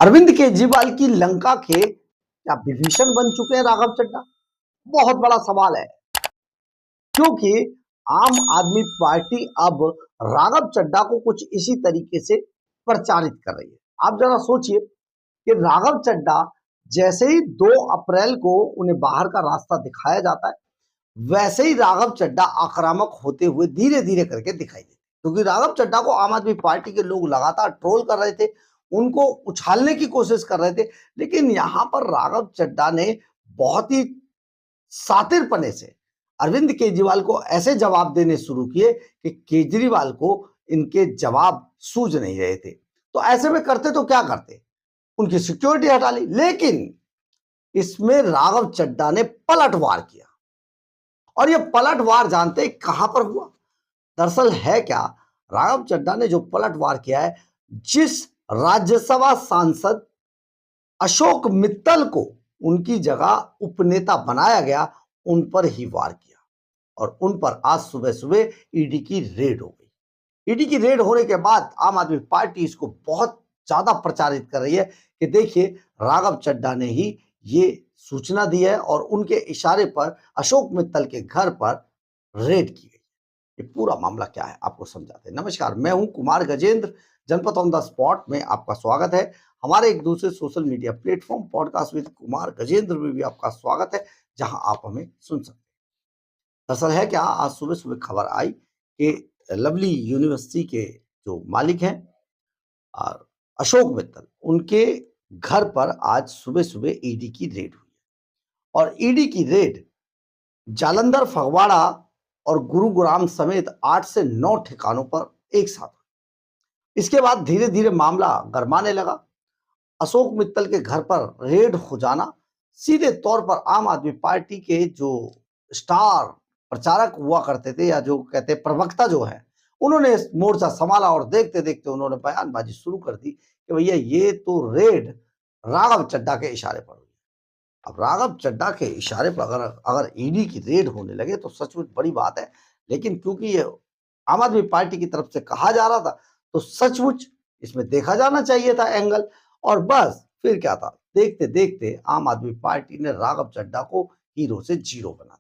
अरविंद केजरीवाल की लंका के क्या विभीषण बन चुके हैं राघव चड्ढा? बहुत बड़ा सवाल है, क्योंकि आम आदमी पार्टी अब राघव चड्ढा को कुछ इसी तरीके से प्रचारित कर रही है। आप जरा सोचिए कि राघव चड्ढा जैसे ही 2 अप्रैल को उन्हें बाहर का रास्ता दिखाया जाता है, वैसे ही राघव चड्ढा आक्रामक होते हुए धीरे धीरे करके दिखाई देते, क्योंकि राघव चड्ढा को आम आदमी पार्टी के लोग लगातार ट्रोल कर रहे थे, उनको उछालने की कोशिश कर रहे थे। लेकिन यहां पर राघव चड्ढा ने बहुत ही शातिरपने से अरविंद केजरीवाल को ऐसे जवाब देने शुरू किए कि केजरीवाल को इनके जवाब सूझ नहीं रहे थे। तो ऐसे में करते तो क्या करते, उनकी सिक्योरिटी हटा ली। लेकिन इसमें राघव चड्ढा ने पलटवार किया, और यह पलटवार जानते कहां पर हुआ? दरअसल है क्या, राघव चड्ढा ने जो पलटवार किया है, जिस राज्यसभा सांसद अशोक मित्तल को उनकी जगह उपनेता बनाया गया, उन पर ही वार किया। और उन पर आज सुबह सुबह ईडी की रेड हो गई। ईडी की रेड होने के बाद आम आदमी पार्टी इसको बहुत ज्यादा प्रचारित कर रही है कि देखिए, राघव चड्ढा ने ही ये सूचना दी है और उनके इशारे पर अशोक मित्तल के घर पर रेड की गई। ये पूरा मामला क्या है आपको समझाते हैं। नमस्कार, मैं हूं कुमार गजेंद्र। जनपद ऑन द स्पॉट में आपका स्वागत है। हमारे एक दूसरे social media platform podcast with Kumar Gajendra में भी आपका स्वागत है, जहां आप हमें सुन सकते हैं। दरअसल है क्या, आज सुबह सुबह खबर आई कि लवली यूनिवर्सिटी के जो मालिक हैं अशोक मित्तल, उनके घर पर आज सुबह सुबह ईडी की रेड हुई। और ईडी की रेड जालंधर, फगवाड़ा और गुरुग्राम समेत 8 से 9 ठिकानों पर एक साथ हुई। इसके बाद धीरे धीरे मामला गरमाने लगा। अशोक मित्तल के घर पर रेड हो जाना सीधे तौर पर आम आदमी पार्टी के जो स्टार प्रचारक हुआ करते थे, या जो कहते प्रवक्ता जो है, उन्होंने मोर्चा संभाला और देखते देखते उन्होंने बयानबाजी शुरू कर दी कि भैया ये तो रेड राघव चड्ढा के इशारे पर हुई। अब राघव चड्ढा के इशारे पर अगर अगर ईडी की रेड होने लगे तो सचमुच बड़ी बात है। लेकिन क्योंकि ये आम आदमी पार्टी की तरफ से कहा जा रहा था, तो सचमुच इसमें देखा जाना चाहिए था एंगल। और बस फिर क्या था, देखते देखते आम आदमी पार्टी ने राघव चड्ढा को हीरो से जीरो बना दिया।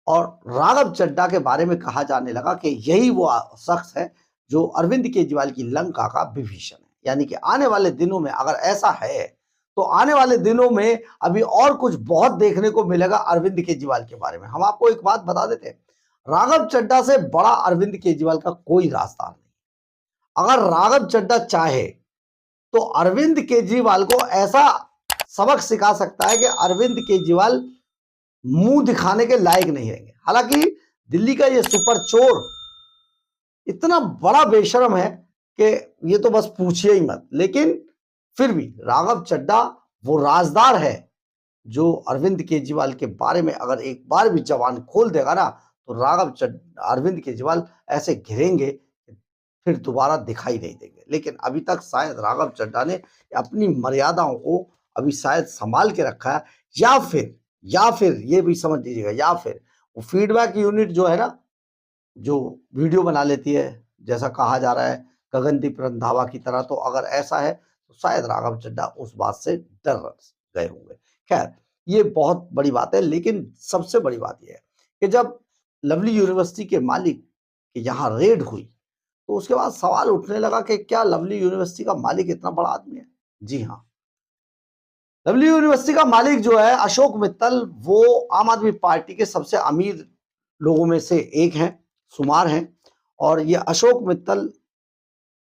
और राघव चड्ढा के बारे में कहा जाने लगा कि यही वो शख्स है जो अरविंद केजरीवाल की लंका का विभीषण है। यानी कि आने वाले दिनों में अगर ऐसा है, तो आने वाले दिनों में अभी और कुछ बहुत देखने को मिलेगा अरविंद केजरीवाल के बारे में। हम आपको एक बात बता देते हैं, राघव चड्ढा से बड़ा अरविंद केजरीवाल का कोई रास्ता नहीं। अगर राघव चड्ढा चाहे तो अरविंद केजरीवाल को ऐसा सबक सिखा सकता है कि अरविंद केजरीवाल मुंह दिखाने के लायक नहीं रहेंगे। हालांकि दिल्ली का ये सुपर चोर इतना बड़ा बेशरम है कि ये तो बस पूछिए ही मत। लेकिन फिर भी राघव चड्ढा वो राजदार है जो अरविंद केजरीवाल के बारे में अगर एक बार भी जबान खोल देगा ना, तो अरविंद केजरीवाल ऐसे घिरेंगे, फिर दोबारा दिखाई नहीं देंगे। लेकिन अभी तक शायद राघव चड्ढा ने अपनी मर्यादाओं को अभी शायद संभाल के रखा है, या फिर ये भी समझ लीजिएगा, या फिर वो फीडबैक यूनिट जो है ना, जो वीडियो बना लेती है, जैसा कहा जा रहा है गगनदीप रंधावा की तरह, तो अगर ऐसा है तो शायद राघव चड्ढा उस बात से डर गए होंगे। खैर, ये बहुत बड़ी बात है। लेकिन सबसे बड़ी बात यह है कि जब लवली यूनिवर्सिटी के मालिक के यहाँ रेड हुई, तो उसके बाद सवाल उठने लगा कि क्या लवली यूनिवर्सिटी का मालिक इतना बड़ा आदमी है? जी हाँ, लवली यूनिवर्सिटी का मालिक जो है अशोक मित्तल, वो आम आदमी पार्टी के सबसे अमीर लोगों में से एक हैं, शुमार हैं। और ये अशोक मित्तल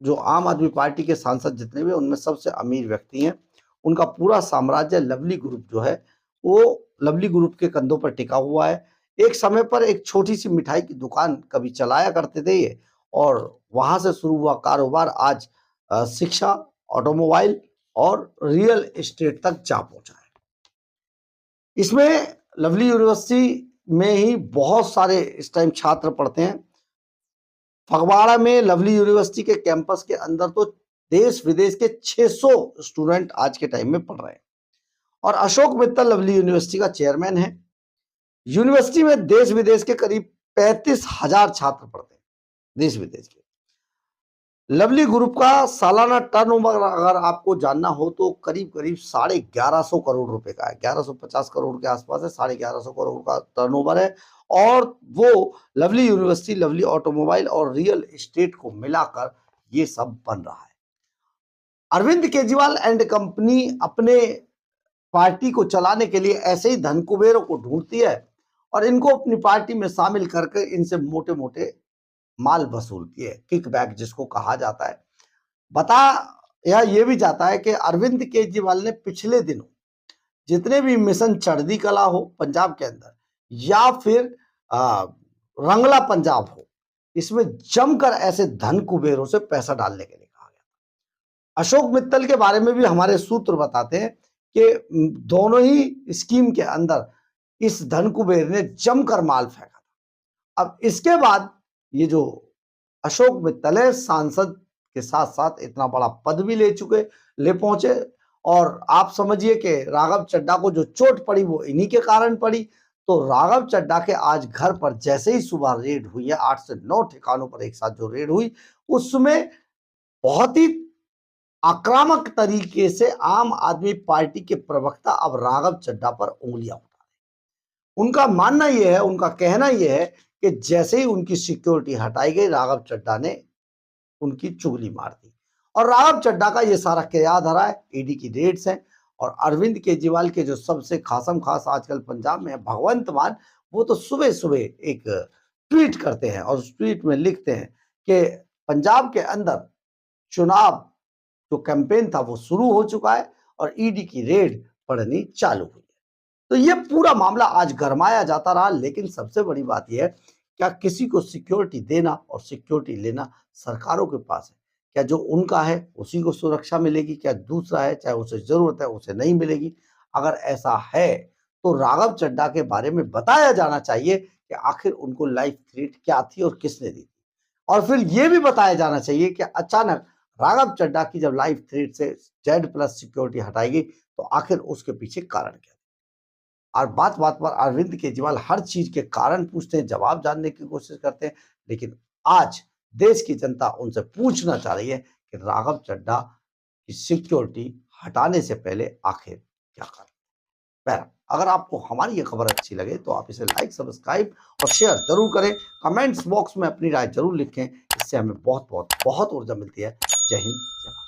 जो आम आदमी पार्टी के सांसद जितने भी, उनमें सबसे अमीर व्यक्ति हैं। उनका पूरा साम्राज्य लवली ग्रुप जो है, वो लवली ग्रुप के कंधों पर टिका हुआ है। एक समय पर एक छोटी सी मिठाई की दुकान कभी चलाया करते थे ये, और वहां से शुरू हुआ कारोबार आज शिक्षा, ऑटोमोबाइल और रियल एस्टेट तक जा पहुंचा है। इसमें लवली यूनिवर्सिटी में ही बहुत सारे इस टाइम छात्र पढ़ते हैं। फगवाड़ा में लवली यूनिवर्सिटी के कैंपस के अंदर तो देश विदेश के 600 स्टूडेंट आज के टाइम में पढ़ रहे हैं। और अशोक मित्तल लवली यूनिवर्सिटी का चेयरमैन है। यूनिवर्सिटी में देश विदेश के करीब 35,000 छात्र पढ़ते हैं, देश विदेश के। लवली ग्रुप का सालाना टर्नओवर अगर आपको जानना हो तो करीब करीब 1150 करोड़ रुपए का है। 1150 करोड़ के आसपास है, 1150 करोड़ का टर्नओवर है। और वो लवली यूनिवर्सिटी, लवली ऑटोमोबाइल और रियल एस्टेट को मिलाकर ये सब बन रहा है। अरविंद केजरीवाल एंड कंपनी अपने पार्टी को चलाने के लिए ऐसे ही धन कुबेरों को ढूंढती है और इनको अपनी पार्टी में शामिल करके इनसे मोटे मोटे माल वसूलती है, किकबैक जिसको कहा जाता है। बता यह ये भी जाता है कि अरविंद केजरीवाल ने पिछले दिनों जितने भी मिशन चढ़ती कला हो पंजाब के अंदर या फिर रंगला पंजाब हो, इसमें जमकर ऐसे धन कुबेरों से पैसा डालने के लिए कहा गया। अशोक मित्तल के बारे में भी हमारे सूत्र बताते हैं कि दोनों ही स्कीम के अंदर इस धन कुबेर ने जमकर माल फेंका था। अब इसके बाद ये जो अशोक मित्तल है, सांसद के साथ साथ इतना बड़ा पद भी ले पहुंचे और आप समझिए कि राघव चड्ढा को जो चोट पड़ी वो इन्हीं के कारण पड़ी। तो राघव चड्ढा के आज घर पर जैसे ही सुबह रेड हुई है, 8 से 9 ठिकानों पर एक साथ जो रेड हुई, उसमें बहुत ही आक्रामक तरीके से आम आदमी पार्टी के प्रवक्ता अब राघव चड्ढा पर उंगलियां उठा रहे। उनका मानना यह है, उनका कहना यह है कि जैसे ही उनकी सिक्योरिटी हटाई गई, राघव चड्ढा ने उनकी चुगली मार दी। और राघव चड्ढा का ये सारा किरदार धरा है, ईडी की रेड्स हैं। और अरविंद केजरीवाल के जो सबसे खासम खास आजकल पंजाब में है, भगवंत मान, वो तो सुबह सुबह एक ट्वीट करते हैं और उस ट्वीट में लिखते हैं कि पंजाब के अंदर चुनाव जो कैंपेन था वो शुरू हो चुका है और ईडी की रेड पड़नी चालू हुई है। तो ये पूरा मामला आज गरमाया जाता रहा। लेकिन सबसे बड़ी बात यह है, क्या किसी को सिक्योरिटी देना और सिक्योरिटी लेना सरकारों के पास है? क्या जो उनका है उसी को सुरक्षा मिलेगी? क्या दूसरा है, चाहे उसे जरूरत है, उसे नहीं मिलेगी? अगर ऐसा है तो राघव चड्ढा के बारे में बताया जाना चाहिए कि आखिर उनको लाइफ थ्रेट क्या थी और किसने दी थी। और फिर यह भी बताया जाना चाहिए कि अचानक राघव चड्ढा की जब लाइफ थ्रेट से Z+ सिक्योरिटी हटाई गई तो आखिर उसके पीछे कारण क्या? और बात बात पर अरविंद केजरीवाल हर चीज के कारण पूछते हैं, जवाब जानने की कोशिश करते हैं। लेकिन आज देश की जनता उनसे पूछना चाह रही है कि राघव चड्ढा की सिक्योरिटी हटाने से पहले आखिर क्या कर। बहरहाल, अगर आपको हमारी ये खबर अच्छी लगे तो आप इसे लाइक, सब्सक्राइब और शेयर जरूर करें। कमेंट्स बॉक्स में अपनी राय जरूर लिखें, इससे हमें बहुत बहुत बहुत ऊर्जा मिलती है। जय हिंद, जय भारत।